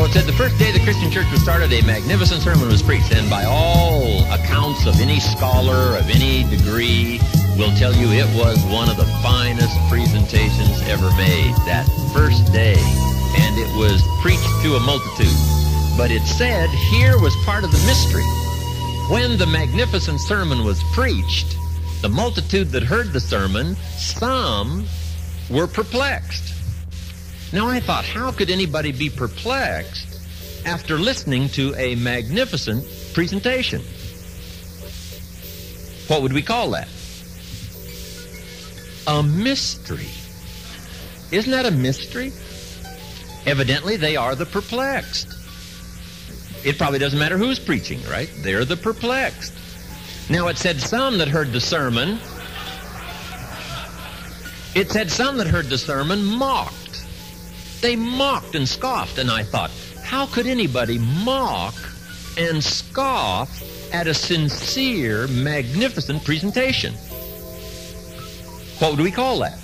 it said the first day the Christian church was started, a magnificent sermon was preached. And by all accounts of any scholar of any degree will tell you it was one of the finest presentations ever made that first day. And it was preached to a multitude. But it said here was part of the mystery. When the magnificent sermon was preached, the multitude that heard the sermon, some were perplexed. Now I thought, how could anybody be perplexed after listening to a magnificent presentation? What would we call that? A mystery. Isn't that a mystery? Evidently, they are the perplexed. It probably doesn't matter who's preaching, right? They're the perplexed. Now, it said some that heard the sermon, mocked. They mocked and scoffed, and I thought, how could anybody mock and scoff at a sincere, magnificent presentation? What would we call that?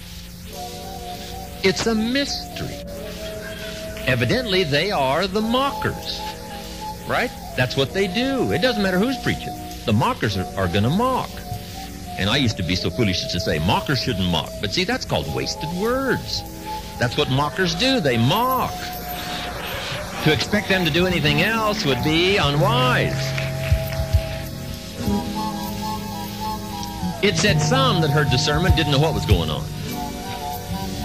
It's a mystery. Evidently, they are the mockers, right? That's what they do. It doesn't matter who's preaching. The mockers are going to mock. And I used to be so foolish as to say, mockers shouldn't mock. But see, that's called wasted words. That's what mockers do. They mock. To expect them to do anything else would be unwise. It said some that heard the sermon didn't know what was going on.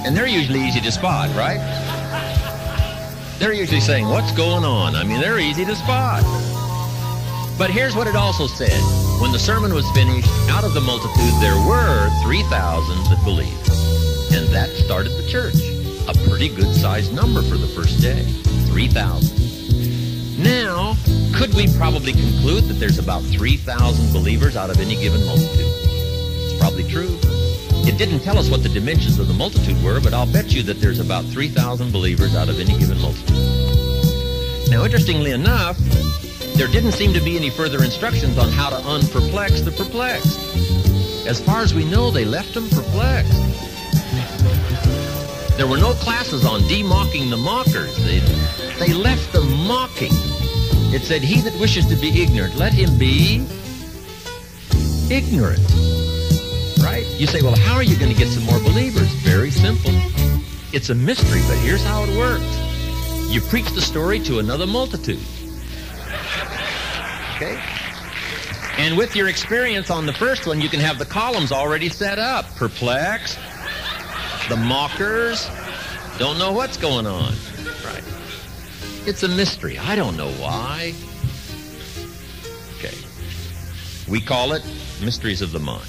And they're usually easy to spot, right? They're usually saying, what's going on? I mean, they're easy to spot. But here's what it also said. When the sermon was finished, out of the multitude there were 3,000 that believed. And that started the church. A pretty good-sized number for the first day. 3,000. Now, could we probably conclude that there's about 3,000 believers out of any given multitude? It's probably true. It didn't tell us what the dimensions of the multitude were, but I'll bet you that there's about 3,000 believers out of any given multitude. Now, interestingly enough, there didn't seem to be any further instructions on how to unperplex the perplexed. As far as we know, they left them perplexed. There were no classes on democking the mockers. They left them mocking. It said, he that wishes to be ignorant, let him be ignorant. Right? You say, well, how are you going to get some more believers? Very simple. It's a mystery, but here's how it works. You preach the story to another multitude. Okay? And with your experience on the first one, you can have the columns already set up. Perplexed. The mockers. Don't know what's going on. Right? It's a mystery. I don't know why. Okay. We call it mysteries of the mind.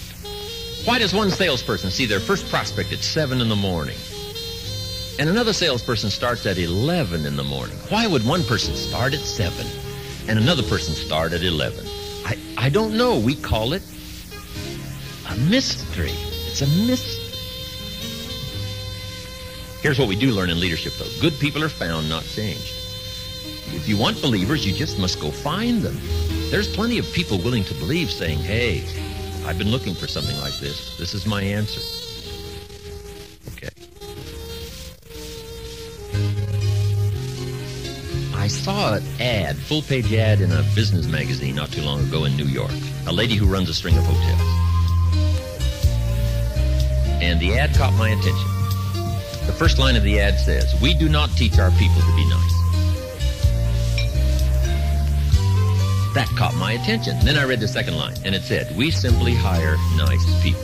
Why does one salesperson see their first prospect at 7 in the morning and another salesperson starts at 11 in the morning? Why would one person start at 7 and another person start at 11? I don't know. We call it a mystery. It's a mystery. Here's what we do learn in leadership, though. Good people are found, not changed. If you want believers, you just must go find them. There's plenty of people willing to believe, saying, hey, I've been looking for something like this. This is my answer. Okay. I saw an ad, full-page ad in a business magazine not too long ago in New York. A lady who runs a string of hotels. And the ad caught my attention. The first line of the ad says, we do not teach our people to be nice. That caught my attention. Then I read the second line, and it said, we simply hire nice people.